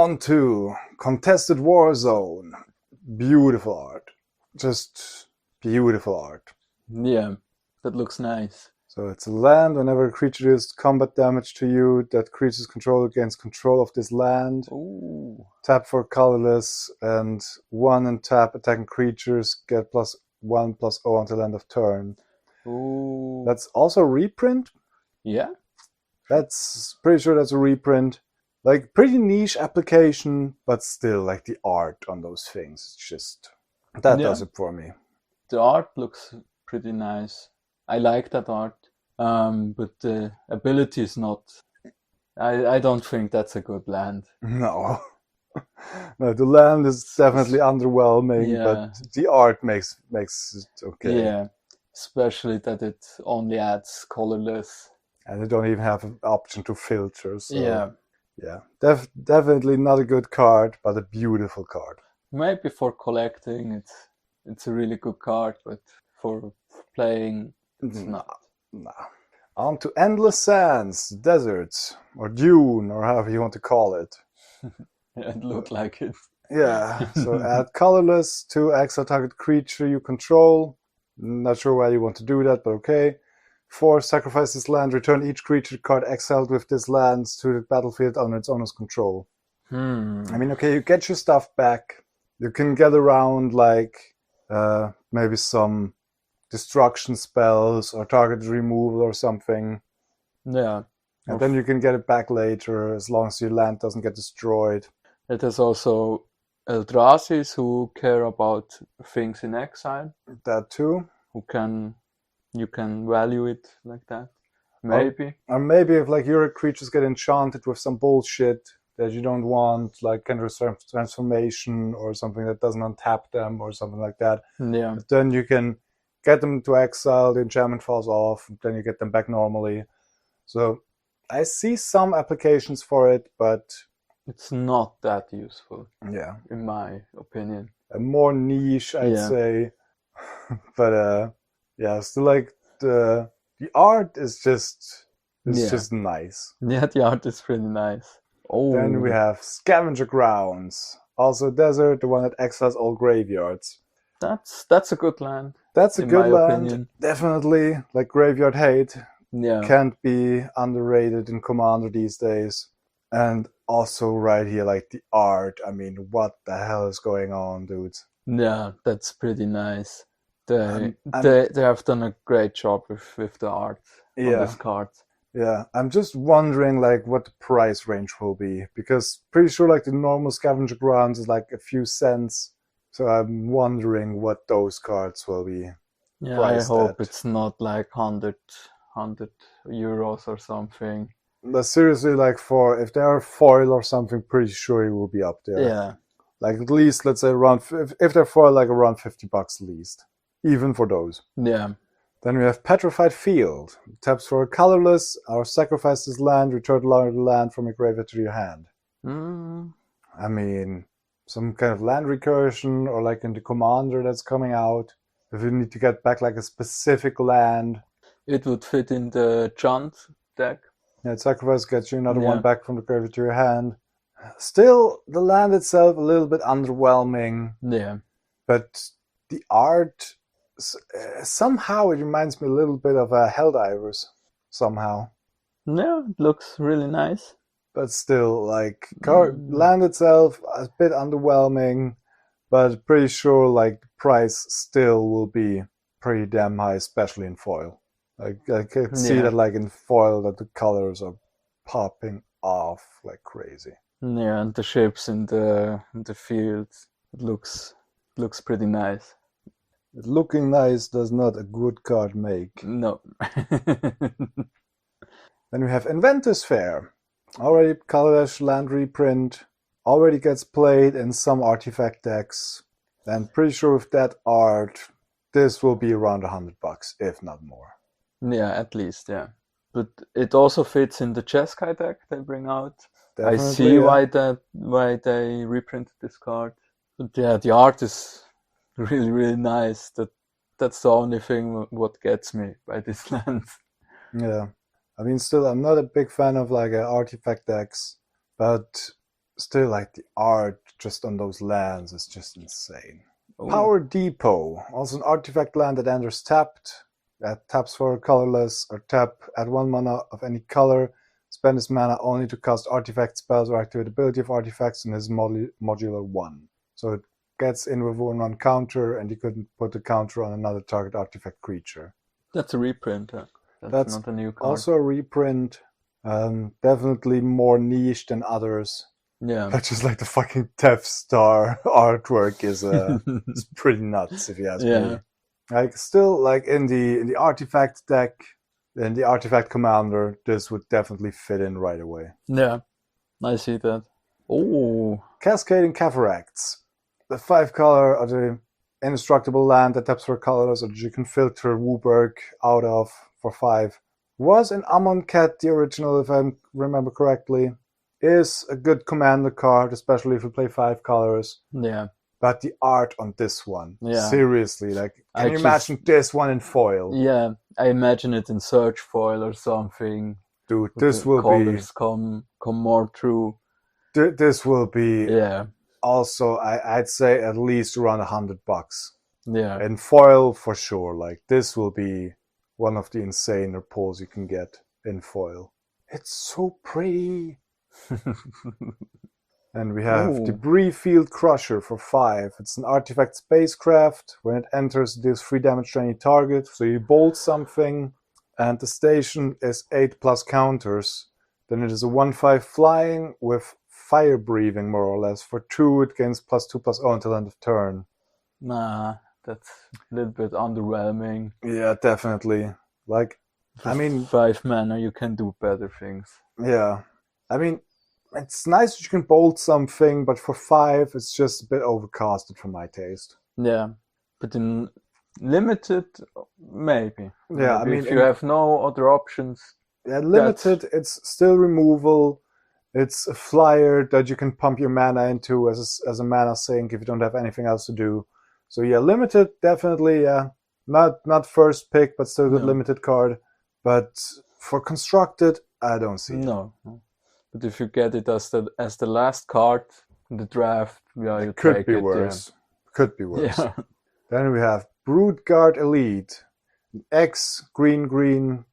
On to Contested War Zone. Beautiful art. Just beautiful art. Yeah, that looks nice. So it's a land. Whenever a creature deals combat damage to you, that creature's controller gains control of this land. Ooh. Tap for colorless, and 1 and tap attacking creatures get +1/+0 until end of turn. Ooh. That's also a reprint. Yeah. That's pretty sure that's a reprint. Like, pretty niche application, but still, like, the art on those things, it's just, that does it for me. The art looks pretty nice. I like that art, but the ability is not. I don't think that's a good land. No. No, the land is definitely underwhelming, but the art makes it okay. Yeah, especially that it only adds colorless. And they don't even have an option to filter, so... Yeah, definitely not a good card, but a beautiful card. Maybe for collecting, it's a really good card, but for playing, it's not. No. On to Endless Sands, Deserts, or Dune, or however you want to call it. It looked like it. Yeah, so add colorless to exile target creature you control. Not sure why you want to do that, but okay. 4, sacrifice this land, return each creature card exiled with this land to the battlefield under its owner's control. I mean, okay, you get your stuff back. You can get around, like, maybe some destruction spells or target removal or something. Yeah. And then you can get it back later, as long as your land doesn't get destroyed. It is also Eldrazi's who care about things in exile. That too. You can value it like that, maybe. Or maybe if, like, your creatures get enchanted with some bullshit that you don't want, like kind of transformation or something that doesn't untap them or something like that. Yeah. But then you can get them to exile, the enchantment falls off, then you get them back normally. So I see some applications for it, but... it's not that useful. Yeah. In my opinion. A more niche, I'd say. But... yeah, still, like, the art is just nice. Yeah, the art is pretty nice. Oh. Then we have Scavenger Grounds, also desert, the one that exiles all graveyards. That's a good land. That's a good land, opinion. Definitely. Like, Graveyard Hate can't be underrated in Commander these days. And also right here, like, the art. I mean, what the hell is going on, dudes? Yeah, that's pretty nice. They have done a great job with the art on this card. Yeah, I'm just wondering, like, what the price range will be, because pretty sure, like, the normal Scavenger Grounds is like a few cents. So I'm wondering what those cards will be. Yeah, I hope it's not like 100 euros or something. But seriously, like, if they are foil or something, pretty sure it will be up there. Yeah. Like, at least, let's say around, if they're foil, like around $50 at least. Even for those. Yeah. Then we have Petrified Field. Taps for a colorless, or sacrifice this land, return the land from your graveyard to your hand. I mean, some kind of land recursion, or like in the Commander that's coming out. If you need to get back, like, a specific land. It would fit in the Chant deck. Yeah, sacrifice gets you another one back from the graveyard to your hand. Still, the land itself a little bit underwhelming. Yeah. But the art... somehow it reminds me a little bit of Helldivers, somehow. Yeah, it looks really nice. But still, like, land itself, a bit underwhelming, but pretty sure, like, the price still will be pretty damn high, especially in foil. Like, I can see that, like, in foil, that the colors are popping off like crazy. Yeah, and the shapes in the field, it looks pretty nice. Looking nice does not a good card make. No. Then we have Inventor's Fair. Already colorless land reprint. Already gets played in some artifact decks. And pretty sure with that art, this will be around $100, if not more. Yeah, at least, yeah. But it also fits in the Jeskai deck they bring out. Definitely, I see why they reprinted this card. But yeah, the art is really, really nice. That's the only thing what gets me by this land. Yeah. I mean, still, I'm not a big fan of, like, artifact decks, but still, like, the art just on those lands is just insane. Ooh. Power Depot, also an artifact land that enters tapped. Taps for colorless, or tap at 1 mana of any color. Spend this mana only to cast artifact spells or activate ability of artifacts in his modular 1. So it gets in with 1/1 counter, and you couldn't put the counter on another target artifact creature. That's a reprint. That's not a new card. Also a reprint. Definitely more niche than others. Yeah. But just like the fucking Death Star artwork is it's pretty nuts, if you ask me. Like, still, like, in the artifact deck, in the artifact commander, this would definitely fit in right away. Yeah, I see that. Oh, Cascading Cataracts. The 5-color or the indestructible land that taps for colorless, or that you can filter Wooburg out of for 5. Was in Amonkhet, the original, if I remember correctly. Is a good commander card, especially if you play 5 colors. Yeah. But the art on this one, seriously, like, can you imagine this one in foil? Yeah, I imagine it in search foil or something. Dude, this will be come more through. This will be also, I'd say, at least around $100. Yeah, in foil for sure. Like, this will be one of the insaner pulls you can get in foil. It's so pretty. And we have Debris Field Crusher for 5. It's an artifact spacecraft. When it enters, it deals 3 damage to any target. So you bolt something, and the station is 8+ counters. Then it is a 1/5 flying with fire breathing, more or less. For 2, it gains +2/+0 until end of turn. Nah, that's a little bit underwhelming. Yeah, definitely. Like, I mean, 5 mana, you can do better things. Yeah, I mean, it's nice that you can bolt something, but for 5, it's just a bit overcasted for my taste. Yeah, but in limited, maybe. Yeah, I mean, if you have no other options. Yeah, limited, it's still removal. It's a flyer that you can pump your mana into as a mana sink if you don't have anything else to do. So yeah, limited, definitely. Yeah, not first pick, but still a good limited card. But for constructed, I don't see it. No. But if you get it as the last card in the draft, yeah, you could take be it. Worse. Yeah. Could be worse. Yeah. Then we have Broodguard Elite, X green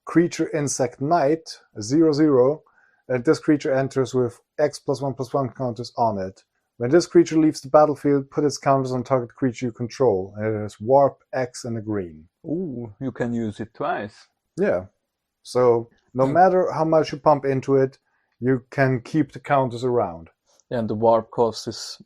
creature insect knight, a 0/0, and this creature enters with X +1/+1 counters on it. When this creature leaves the battlefield, put its counters on target creature you control, and it is Warp X and a green. Ooh, you can use it twice. Yeah. So no matter how much you pump into it, you can keep the counters around. Yeah, and the warp cost is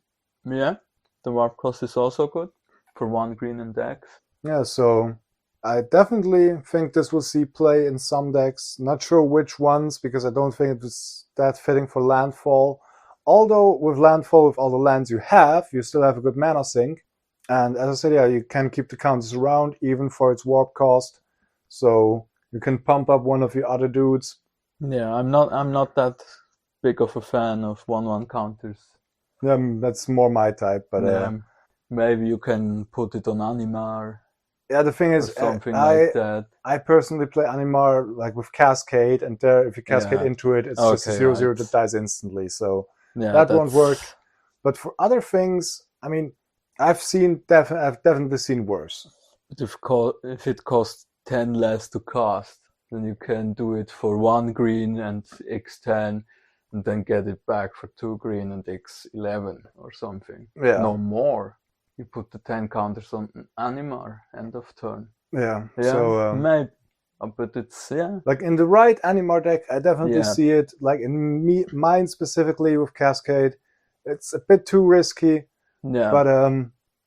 also good for 1 green in decks. Yeah, so I definitely think this will see play in some decks. Not sure which ones, because I don't think it was that fitting for landfall. Although with landfall, with all the lands you have, you still have a good mana sink. And as I said, yeah, you can keep the counters around even for its warp cost. So you can pump up one of the other dudes. Yeah, I'm not that big of a fan of 1/1 counters. Yeah, that's more my type, but maybe you can put it on Animar. Yeah, the thing is, something like that. I personally play Animar like with Cascade, and there, if you Cascade into it, it's just a 0/0 that dies instantly. So that won't work. But for other things, I mean, I've definitely seen worse. But if it costs 10 less to cast, then you can do it for 1 green and X10, and then get it back for 2 green and X11 or something. Yeah. No more. You put the 10 counters on Animar, end of turn. Yeah. So maybe, but it's like in the right Animar deck, I definitely see it. Like in mine specifically with Cascade, it's a bit too risky. Yeah. But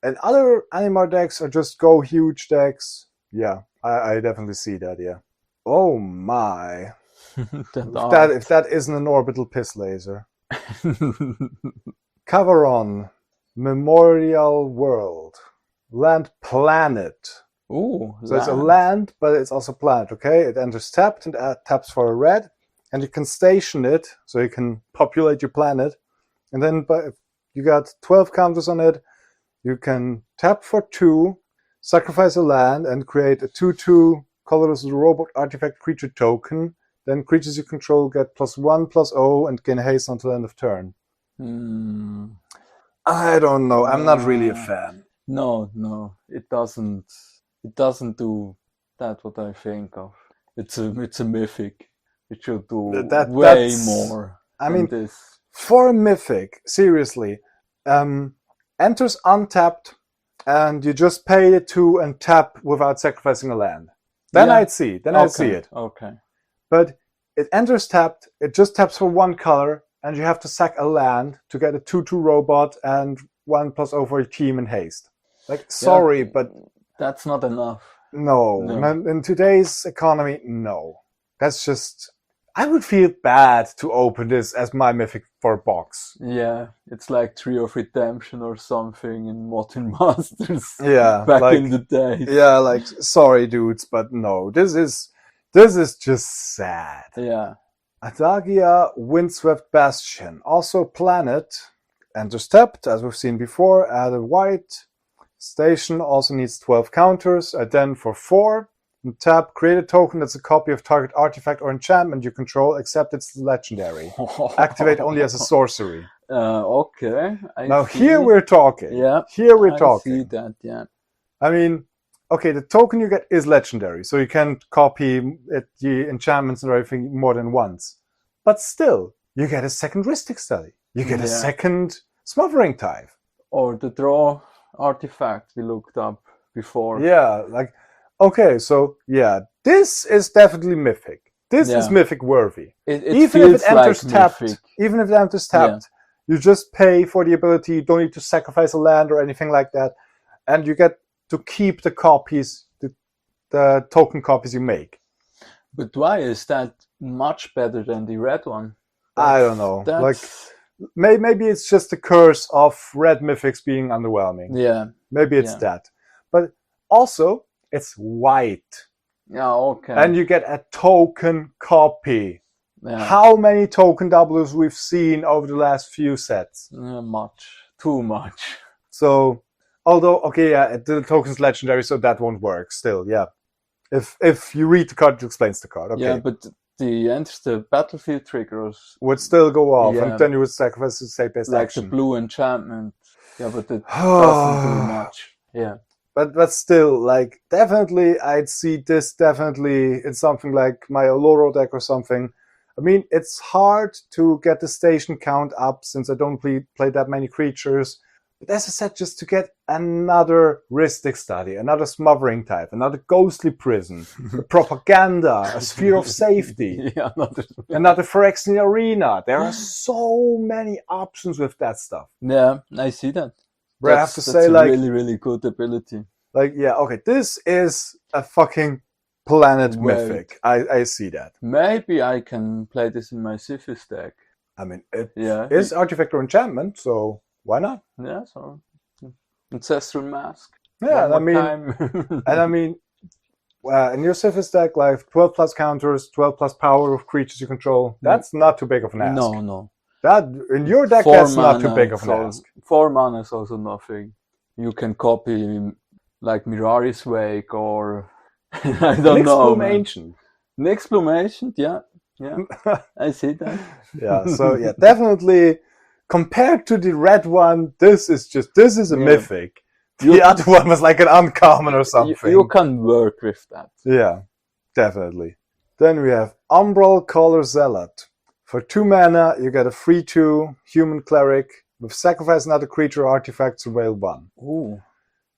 and other Animar decks are just go huge decks. Yeah, I definitely see that. Yeah. Oh my! if that isn't an orbital piss laser. Cavaron, Memorial World, Land Planet. Ooh, so it's a land, but it's also planet. Okay, it enters tapped and taps for a red, and you can station it, so you can populate your planet. And then, if you got 12 counters on it, you can tap for 2, sacrifice a land, and create a 2/2 colorless robot artifact creature token. Then creatures you control get +1/+0 and gain haste until end of turn. I don't know. I'm not really a fan. No, it doesn't. It doesn't do that. What I think of. It's a mythic. It should do way more. I mean, this. For a mythic, seriously, enters untapped, and you just pay it 2 and tap without sacrificing a land. Then I'd see. I'd see it. Okay. But it enters tapped. It just taps for 1 color, and you have to sack a land to get a 2/2 robot and 1+0 for your team in haste. Like, sorry, but that's not enough. No. In today's economy, no. That's just. I would feel bad to open this as my mythic for a box. Yeah, it's like Tree of Redemption or something in Modern Masters. Yeah, back in the day. Yeah, like, sorry, dudes, but no, this is just sad. Yeah. Adagia Windswept Bastion, also planet, enters tapped, as we've seen before, add a white. Station also needs 12 counters, then for 4. And tap, create a token that's a copy of target artifact or enchantment you control, except it's legendary. Activate only as a sorcery. Okay. Here we're talking. Yeah. Here we're talking. I see that, yeah. I mean, okay, the token you get is legendary, so you can copy the enchantments and everything more than once. But still, you get a second Rhystic Study. You get a second Smothering Tithe. Or the draw artifact we looked up before. Yeah, like, okay, so this is definitely mythic. This is mythic worthy. Even if it enters tapped, you just pay for the ability. You don't need to sacrifice a land or anything like that, and you get to keep the copies, the token copies you make. But why is that much better than the red one? I don't know. Like, maybe it's just the curse of red mythics being underwhelming. Yeah. Maybe it's that. But also, it's white. Yeah, okay. And you get a token copy. Yeah. How many token doubles we've seen over the last few sets? Much. Too much. So, although, the token's legendary, so that won't work still, yeah. If you read the card, it explains the card, okay. Yeah, but the battlefield triggers would still go off, and then you would sacrifice the save-based action. Like the blue enchantment. Yeah, but it doesn't do much. Yeah. But still, like, definitely, I'd see this definitely in something like my Oloro deck or something. I mean, it's hard to get the station count up since I don't play that many creatures. But as I said, just to get another Rhystic Study, another Smothering Tithe, another Ghostly Prison, a Propaganda, a Sphere of Safety, another Phyrexian Arena. There are so many options with that stuff. Yeah, I see that. Where I have to say, like, really, really good ability. Like, this is a fucking planet mythic. I see that. Maybe I can play this in my Siphis deck. I mean, it is artifact or enchantment, so why not? Yeah, so Ancestral Mask. Yeah, and I mean, in your Siphis deck, like 12 plus counters, 12 plus power of creatures you control, that's not too big of an ask. No. That in your deck, that's not too big of an ask. 4 mana is also nothing. You can copy like Mirari's Wake or I don't know. Nyxbloom Ancient. Nyxbloom Ancient, yeah. I see that. Yeah, so definitely compared to the red one, this is a mythic. The other one was like an uncommon or something. You can work with that. Yeah, definitely. Then we have Umbral Caller Zealot. For 2 mana, you get a 3/2 human cleric with sacrifice another creature or artifact, surveil 1. Ooh.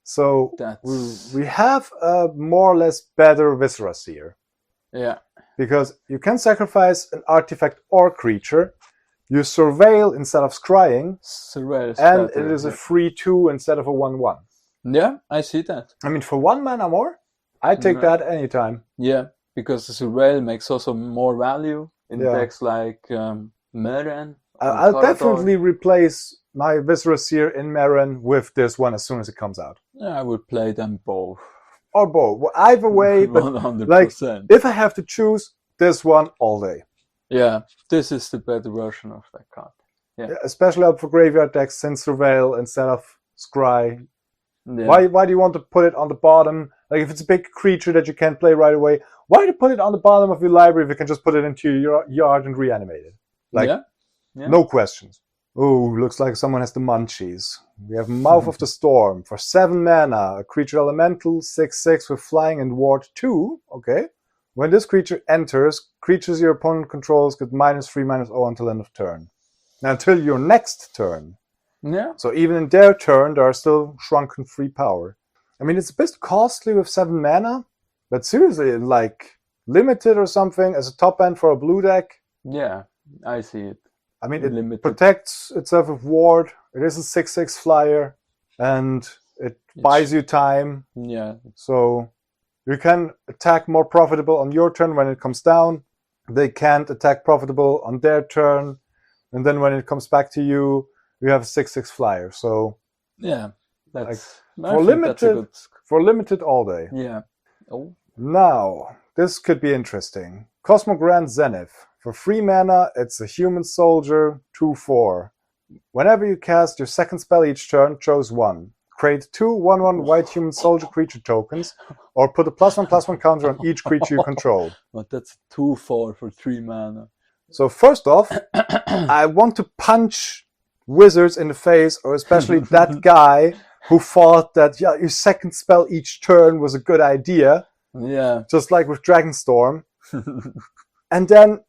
So we have a more or less better Viscera Seer. Yeah. Because you can sacrifice an artifact or creature, you surveil instead of scrying, and it is a 3/2 instead of a 1/1. Yeah, I see that. I mean, for 1 mana more, I take that anytime. Yeah, because the surveil makes also more value in decks like Meren. I'll definitely replace my Viscera Seer in Meren with this one as soon as it comes out. Yeah, I would play them both. Or both. Well, either way, but 100%. Like, if I have to choose, this one all day. Yeah, this is the better version of that card. Yeah. Especially up for graveyard decks, since Surveil instead of Scry. Yeah. Why do you want to put it on the bottom? Like, if it's a big creature that you can't play right away, why do you put it on the bottom of your library if you can just put it into your yard and reanimate it? Like, no questions. Ooh, looks like someone has the munchies. We have Mouth of the Storm. For 7 mana, a creature elemental, 6/6 with flying and ward 2. Okay. When this creature enters, creatures your opponent controls get -3/-0 until end of turn. Now, until your next turn. Yeah. So even in their turn, there are still shrunken free power. I mean, it's a bit costly with 7 mana, but seriously, like limited or something as a top end for a blue deck. Yeah, I see it. I mean, it Limited. protects itself with ward. It is a 6/6 flyer, and it buys you time. Yeah. So you can attack more profitable on your turn when it comes down. They can't attack profitable on their turn, and then when it comes back to you, you have a 6/6 flyer. So yeah, that's for limited. For limited all day. Yeah. Oh. Now this could be interesting. Cosmogrand Zenith. For 3 mana, it's a human soldier, 2/4. Whenever you cast your second spell each turn, choose 1. Create 2 1/1 white human soldier creature tokens, or put a +1/+1 counter on each creature you control. But that's 2/4 for 3 mana. So first off, I want to punch wizards in the face, or especially that guy who thought that your second spell each turn was a good idea. Yeah. Just like with Dragonstorm. And then,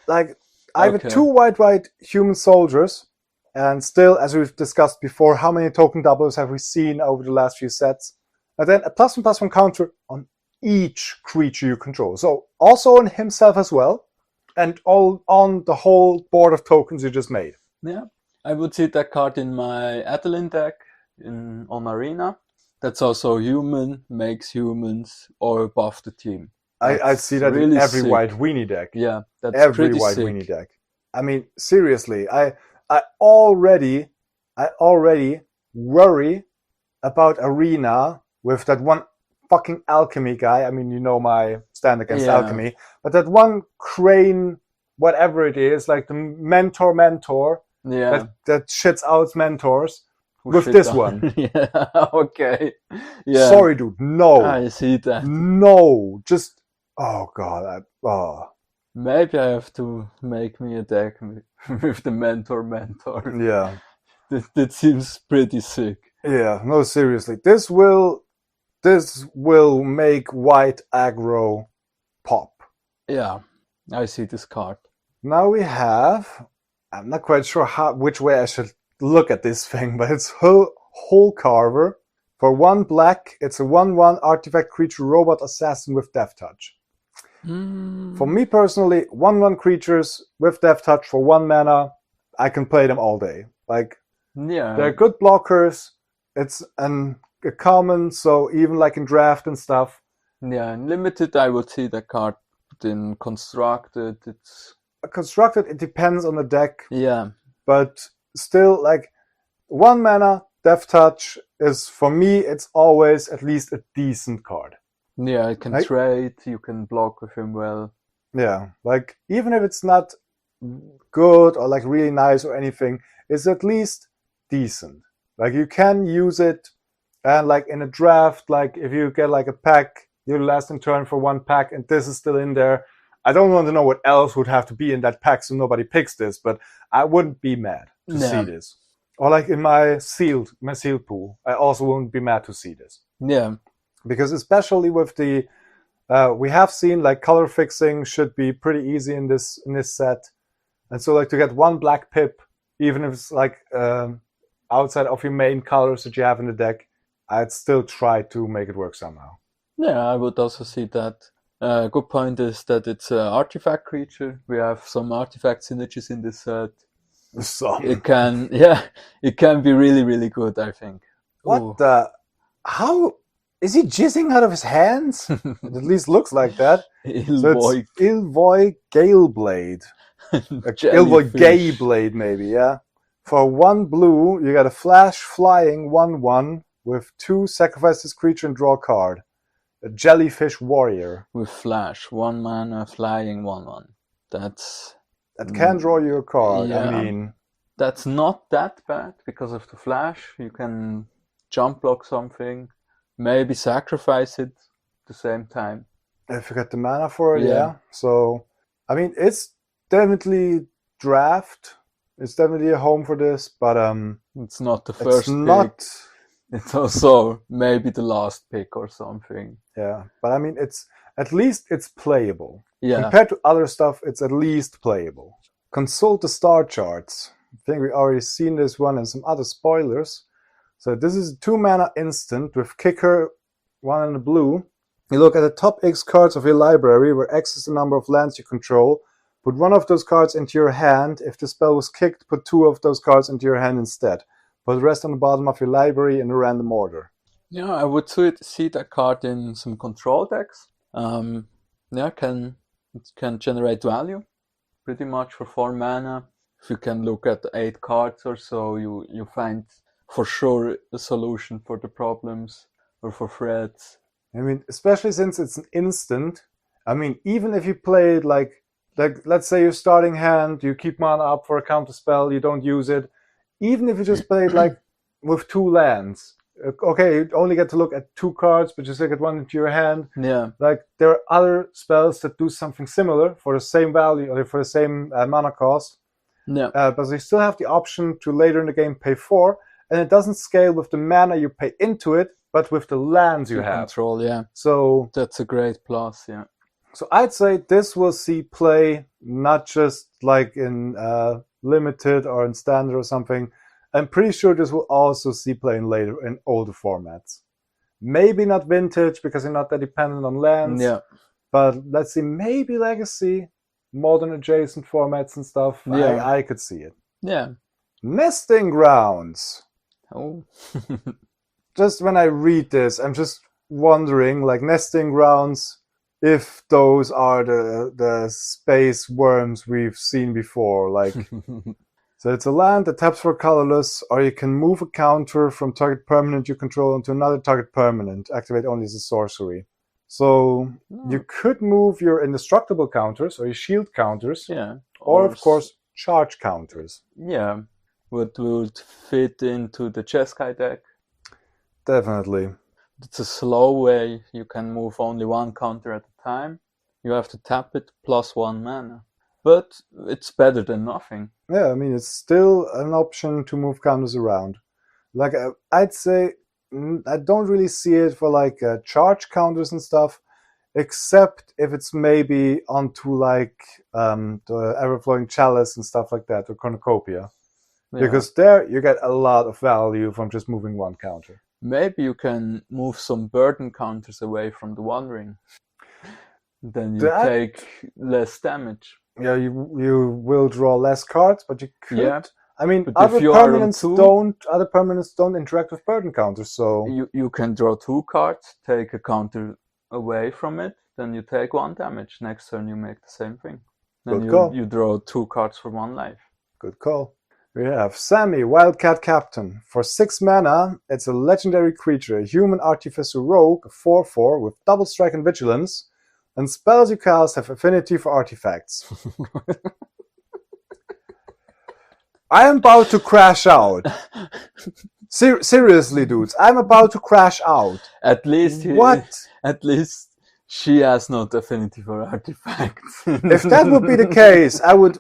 like, I have 2 white human soldiers, and still, as we've discussed before, how many token doubles have we seen over the last few sets? And then a +1/+1 counter on each creature you control. So also on himself as well, and all on the whole board of tokens you just made. Yeah, I would see that card in my Adeline deck on Arena. That's also human, makes humans, or buff the team. I'd see that really in every sick. white weenie deck. Yeah, that's every pretty white sick. weenie deck. I mean, seriously, I already worry about Arena with that one fucking alchemy guy. I mean, you know my stand against alchemy, but that one crane, whatever it is, like the mentor, that shits out mentors. With this one. Yeah, okay. Yeah. Sorry, dude. No. I see that. No. Just, oh God. Maybe I have to make me a deck with the mentor. Yeah. That seems pretty sick. Yeah, no, seriously. This will make white aggro pop. Yeah, I see this card. Now we have, I'm not quite sure which way I should look at this thing, but it's Hole Carver. For 1 black, it's a 1/1 artifact creature robot assassin with Death Touch. For me personally, 1/1 creatures with Death Touch for 1 mana, I can play them all day. Like, they're good blockers. It's a common, so even like in draft and stuff. Yeah, in limited, I would see the card. But in constructed, it's constructed. It depends on the deck. Yeah, but still, like 1 mana Death Touch is, for me, it's always at least a decent card. Yeah, you can trade, you can block with him well. Yeah, like even if it's not good or like really nice or anything, it's at least decent. Like you can use it, and like in a draft, like if you get like a pack, you last in turn for 1 pack, and this is still in there. I don't want to know what else would have to be in that pack so nobody picks this, but I wouldn't be mad to see this. Or like in my sealed pool, I also wouldn't be mad to see this. Yeah. Because especially with the, we have seen like color fixing should be pretty easy in this set. And so like to get 1 black pip, even if it's like outside of your main colors that you have in the deck, I'd still try to make it work somehow. Yeah, I would also see that. Good point is that it's an artifact creature. We have some artifact synergies in this set. It can be really, really good, I think. What the? How is he jizzing out of his hands? It at least looks like that. Ilvoy. So Ilvoy Galeblade. Ilvoy Gayblade, maybe, yeah. For 1 blue, you got a flash flying 1/1 with 2 sacrifice this creature and draw a card. A jellyfish warrior. With flash, 1 mana, flying 1/1. That can draw you a card. Yeah, I mean, that's not that bad because of the flash. You can jump block something, maybe sacrifice it at the same time. If you get the mana for it, yeah. So, I mean, it's definitely draft. It's definitely a home for this, but it's not the first pick. It's also maybe the last pick or something. Yeah, but I mean, at least it's playable. Yeah. Compared to other stuff, it's at least playable. Consult the star charts. I think we already seen this one and some other spoilers. So this is a 2-mana instant with kicker, 1 in the blue. You look at the top X cards of your library, where X is the number of lands you control. Put 1 of those cards into your hand. If the spell was kicked, put 2 of those cards into your hand instead. Put the rest on the bottom of your library in a random order. Yeah, I would see that card in some control decks. It can generate value pretty much for 4 mana. If you can look at 8 cards or so, you find for sure a solution for the problems or for threats. I mean, especially since it's an instant. I mean, even if you play it like let's say you're starting hand, you keep mana up for a counter spell, you don't use it. Even if you just play it like with 2 lands, okay, you only get to look at 2 cards, but you still get 1 into your hand. Yeah. Like there are other spells that do something similar for the same value or for the same mana cost. Yeah. But you still have the option to later in the game pay 4, and it doesn't scale with the mana you pay into it, but with the lands you have. Control, yeah. So that's a great plus, yeah. So I'd say this will see play not just like in limited or in standard or something. I'm pretty sure this will also see play in older formats. Maybe not vintage because you're not that dependent on lands. Yeah. But let's see, maybe legacy, modern adjacent formats and stuff. Yeah. I could see it. Yeah. Nesting grounds. Oh. Just when I read this, I'm just wondering, like, nesting grounds, if those are the space worms we've seen before. Like, so it's a land that taps for colorless, or you can move a counter from target permanent you control into another target permanent. Activate only as a sorcery. So you could move your indestructible counters or your shield counters. Yeah. Or of course, charge counters. Yeah. Would fit into the Jeskai deck. Definitely. It's a slow way. You can move only 1 counter at a time. You have to tap it plus 1 mana. But it's better than nothing. Yeah, I mean, it's still an option to move counters around. Like, I'd say I don't really see it for like charge counters and stuff, except if it's maybe onto like the Everflowing Chalice and stuff like that, or Cornucopia. Yeah. Because there you get a lot of value from just moving 1 counter. Maybe you can move some burden counters away from the One Ring. Then you take less damage. Yeah, you will draw less cards, but you could. Yeah. I mean, other permanents don't interact with burden counters, so you can draw 2 cards, take a counter away from it, then you take 1 damage. Next turn you make the same thing. Then you draw 2 cards for 1 life. Good call. We have Sammy, Wildcat Captain. For 6 mana, it's a legendary creature, a human artificer rogue, a 4/4 with double strike and vigilance, and spells you cast have affinity for artifacts. I am about to crash out. Seriously, dudes, I'm about to crash out. At least she has not affinity for artifacts. If that would be the case, I would.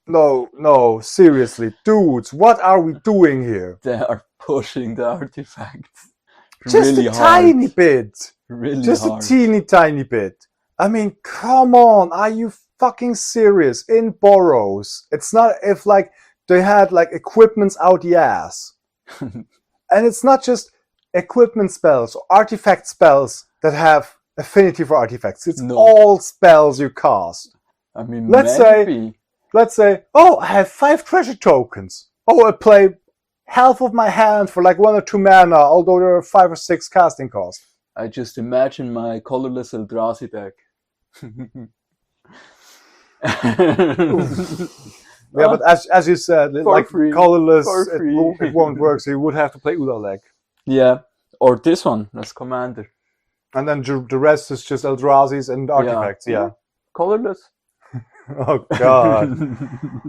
No, seriously, dudes, what are we doing here? They are pushing the artifacts. Just really a tiny bit. Really Just hard. A teeny tiny bit. I mean, come on, are you fucking serious? In Boros, it's not if like they had like equipments out the ass. And it's not just equipment spells or artifact spells that have affinity for artifacts. It's all spells you cast. I mean, Let's say, oh, I have 5 treasure tokens. Oh, I play half of my hand for like 1 or 2 mana, although there are 5 or 6 casting costs. I just imagine my colorless Eldrazi deck. Yeah, but as you said, like colorless, it won't work, so you would have to play Udalek. Yeah, or this one as commander. And then the rest is just Eldrazi's and artifacts, yeah. Colorless. Oh god.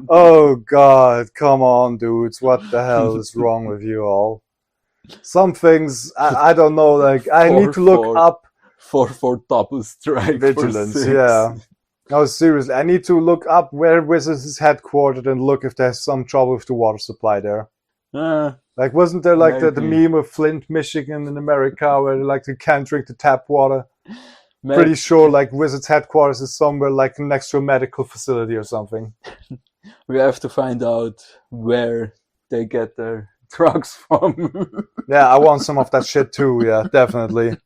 Oh god, come on, dudes. What the hell is wrong with you all? Some things, I don't know, like, I need to look up. 4/4 double strike. Vigilance, yeah. No, seriously, I need to look up where Wizards is headquartered and look if there's some trouble with the water supply there. Like, wasn't there like the meme of Flint, Michigan in America where like you can't drink the tap water? Maybe. Pretty sure like Wizards headquarters is somewhere like next to a medical facility or something. We have to find out where they get their drugs from. Yeah, I want some of that shit too. Yeah, definitely.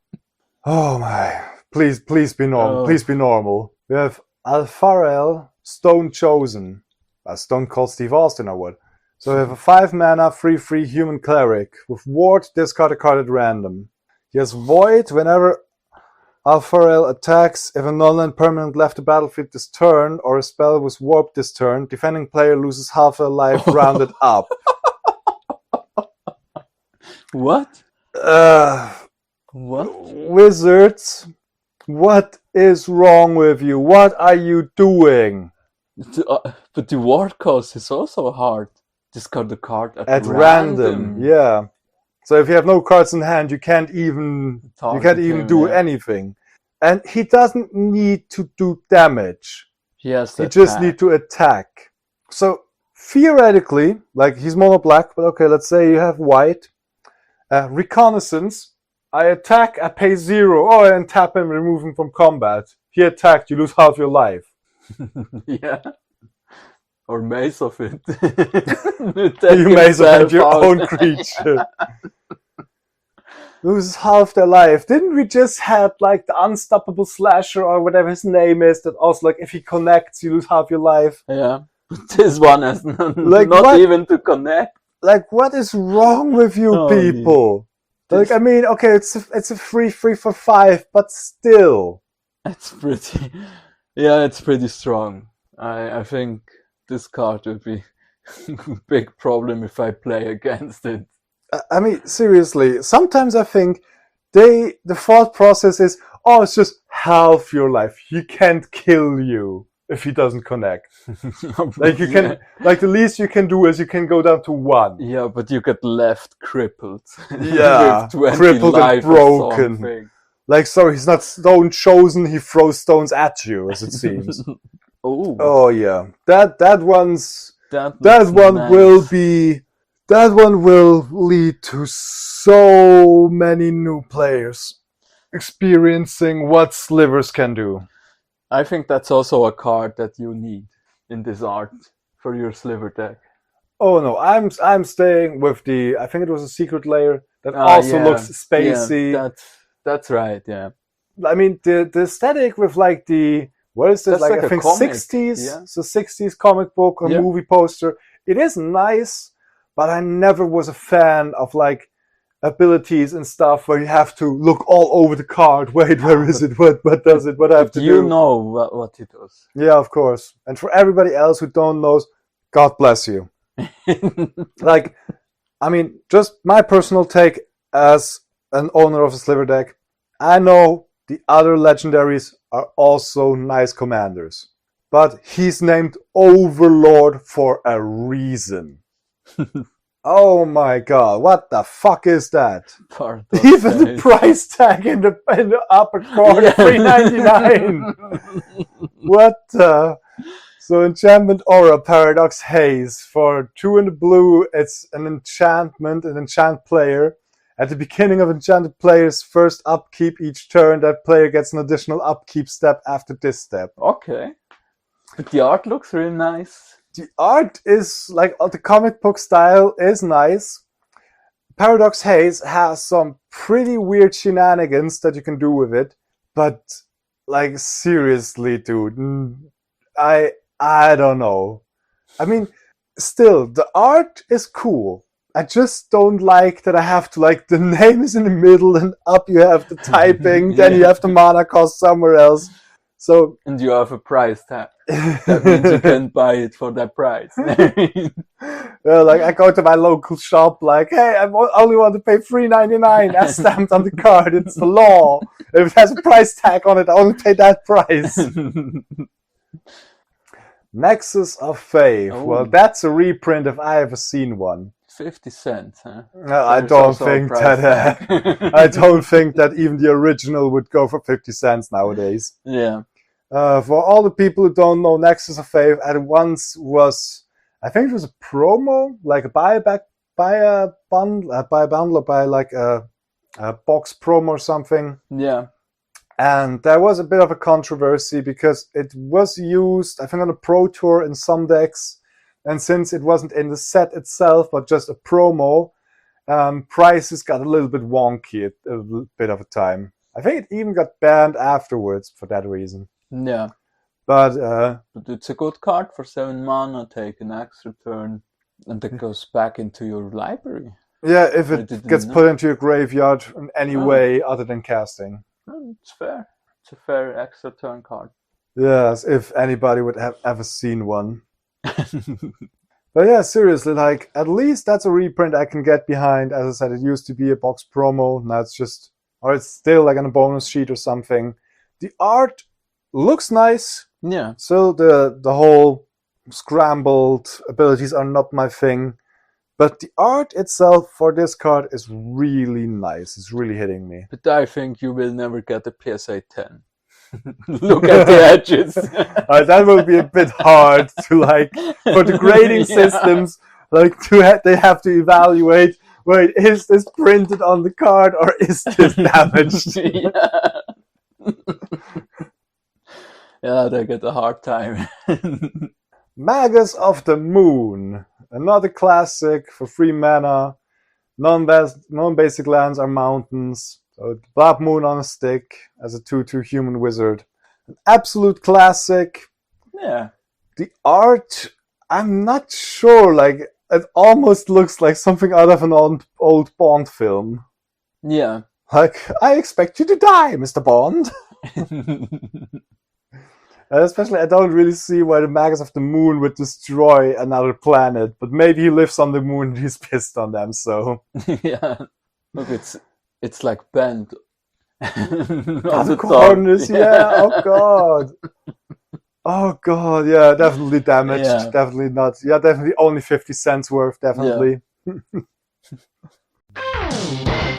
Oh my! Please be normal. Please be normal. We have Alfarel, Stone Chosen, a Stone Cold Steve Austin, I would. So we have a 5-mana, 3/3 human cleric with Ward, discard a card at random. He has Void whenever Alfarel attacks. If a non-land permanent left the battlefield this turn, or a spell was warped this turn, defending player loses half their life rounded up. What? What? Wizards, what is wrong with you? What are you doing? But the ward cost is also hard. Discard the card at random. Yeah. So if you have no cards in hand, you can't even do anything. And he doesn't need to do damage. He just needs to attack. So theoretically, like he's mono black, but okay, let's say you have white. Reconnaissance. I attack, I pay 0. Oh, and tap him, remove him from combat. He attacked, you lose half your life. Yeah. Or mace of it. You mace of your own creature. Loses half their life. Didn't we just have like the Unstoppable Slasher or whatever his name is that also like if he connects you lose half your life? Yeah. But this one has not even to connect. Like what is wrong with you people? Like I mean, okay, it's a 3/3 for 5, but still. It's pretty strong. I think this card would be a big problem if I play against it. I mean, seriously, sometimes I think the thought process is, oh, it's just half your life. He can't kill you if he doesn't connect. Like you can, like the least you can do is you can go down to 1. Yeah, but you get left crippled. Yeah, crippled and broken. Like, sorry, he's not Stone Chosen. He throws stones at you, as it seems. Oh yeah, that one nice. That one will lead to so many new players experiencing what slivers can do. I think that's also a card that you need in this art for your sliver deck. Oh no, I'm staying with I think it was a secret layer that also looks spacey. Yeah, that's right, yeah. I mean the aesthetic with like what is this? Like I think comic. 60s, yeah. So 60s comic book or movie poster. It is nice, but I never was a fan of like abilities and stuff where you have to look all over the card. Wait, where is it? What does it? What I have to do? You know what it does. Yeah, of course. And for everybody else who don't know, God bless you. Like, I mean, just my personal take as an owner of a sliver deck. I know the other legendaries are also nice commanders, but he's named Overlord for a reason. Oh my god, what the fuck is that? Even the price tag in the upper corner, $3.99. What the? So Enchantment Aura, Paradox Haze. For 2 in the blue, it's an enchantment, an enchant player. At the beginning of enchanted player's first upkeep each turn, that player gets an additional upkeep step after this step. Okay. But the art looks really nice. The art is, like, the comic book style is nice. Paradox Haze has some pretty weird shenanigans that you can do with it. But, like, seriously, dude, I don't know. I mean, still, the art is cool. I just don't like that I have to, like, the name is in the middle and up you have the typing, then you have the mana cost somewhere else. So, and you have a price tag. That means you can buy it for that price. Like, I go to my local shop, like, hey, I only want to pay $3.99 as stamped on the card. It's the law. If it has a price tag on it, I only pay that price. Nexus of Faith. Oh. Well, that's a reprint if I ever seen one. 50 cents, huh? No, I don't think that. I don't think that even the original would go for 50 cents nowadays. Yeah. For all the people who don't know, Nexus of Faith at once was, I think it was a promo, like a buy a bundle, or buy like a box promo or something. Yeah. And there was a bit of a controversy because it was used, I think, on a Pro Tour in some decks. And since it wasn't in the set itself, but just a promo, prices got a little bit wonky at a bit of a time. I think it even got banned afterwards for that reason. Yeah. But it's a good card for 7 mana, take an extra turn, and it goes back into your library. Yeah, if it gets put into your graveyard in any way other than casting. It's fair. It's a fair extra turn card. Yes, if anybody would have ever seen one. But yeah, seriously, like, at least that's a reprint I can get behind. As I said, it used to be a box promo. Now it's just, or it's still like on a bonus sheet or something. The art looks nice. Yeah. So the whole scrambled abilities are not my thing. But the art itself for this card is really nice. It's really hitting me. But I think you will never get a PSA 10. Look at the edges. That will be a bit hard to, like, for the grading systems, like, they have to evaluate, wait, is this printed on the card or is this damaged? Yeah, they get a hard time. Magus of the Moon. Another classic for 3 mana. Non-basic lands are mountains. So Blood Moon on a stick as a 2/2 human wizard. An absolute classic. Yeah. The art, I'm not sure. Like, it almost looks like something out of an old Bond film. Yeah. Like, I expect you to die, Mr. Bond. Especially, I don't really see why the Magus of the Moon would destroy another planet. But maybe he lives on the moon and he's pissed on them, so... Yeah. Look, it's like bent. On the corners, yeah. Oh, God. Oh, God, yeah, definitely damaged. Yeah. Definitely not. Yeah, definitely only 50 cents worth, definitely. Yeah.